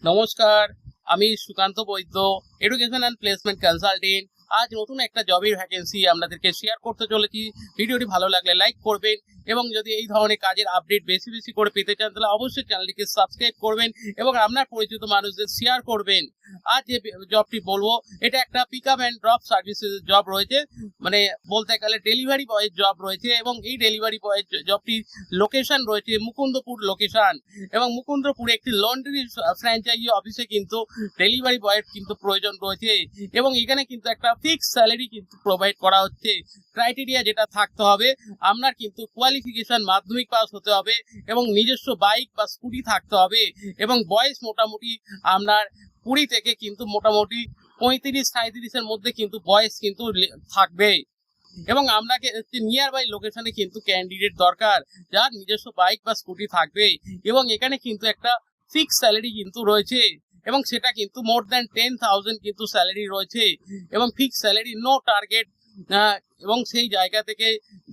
নমস্কার, আমি সুকান্ত বৈদ্য, education and placement consultant. আজ নতুন একটা জবের ভ্যাকেন্সি আপনাদেরকে শেয়ার করতে চলেছি। ভিডিওটি ভালো লাগলে লাইক করবেন এবং যদি এই ধরনের কাজের আপডেট বেশি বেশি করে পেতে চান তাহলে অবশ্যই চ্যানেলটিকে সাবস্ক্রাইব করবেন এবং আপনার পরিচিত মানুষদের শেয়ার করবেন। আজ যে জবটি বলবো এটা একটা pick up and drop services job রয়েছে, মানে বলতে গেলে ডেলিভারি বয়ের জব রয়েছে এবং এই ডেলিভারি বয়ের জবটির লোকেশন রয়েছে মুকুন্দপুর লোকেশন এবং মুকুন্দপুরে একটি লন্ড্রি ফ্র্যাঞ্চাইজি অফিসে কিন্তু ডেলিভারি বয়ের কিন্তু প্রয়োজন রয়েছে এবং এখানে কিন্তু একটা ফিক্স স্যালারি কিন্তু প্রোভাইড করা হচ্ছে। ক্রাইটেরিয়া যেটা থাকতে হবে, আপনার কিন্তু কোয়ালিফিকেশন মাধ্যমিক পাস হতে হবে এবং নিজস্ব বাইক বা স্কুটি থাকতে হবে এবং বয়স মোটামুটি আপনার 20 থেকে কিন্তু মোটামুটি 35-37-এর মধ্যে কিন্তু বয়স কিন্তু থাকবে এবং আপনাকে নিয়ার বাই লোকেশনে কিন্তু ক্যান্ডিডেট দরকার যার নিজস্ব বাইক বা স্কুটি থাকবে এবং এখানে কিন্তু একটা ফিক্স স্যালারি কিন্তু রয়েছে এবং সেটা কিন্তু মোর দ্যান 10,000 কিন্তু স্যালারি রয়েছে এবং ফিক্স স্যালারি, নো টার্গেট। এবং সেই জায়গা থেকে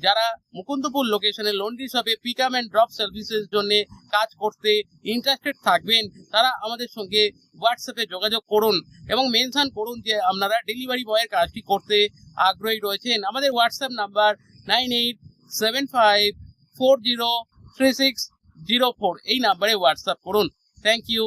যারা মুকুন্দপুর লোকেশনে লন্ড্রি শপে পিক আপ অ্যান্ড ড্রপ সার্ভিসের জন্য কাজ করতে ইন্টারেস্টেড থাকবেন তারা আমাদের সঙ্গে হোয়াটসঅ্যাপে যোগাযোগ করুন এবং মেনশন করুন যে আপনারা ডেলিভারি বয়ের কাজটি করতে আগ্রহী রয়েছেন। আমাদের হোয়াটসঅ্যাপ নাম্বার 9875403604, এই নাম্বারে হোয়াটসঅ্যাপ করুন। Thank you.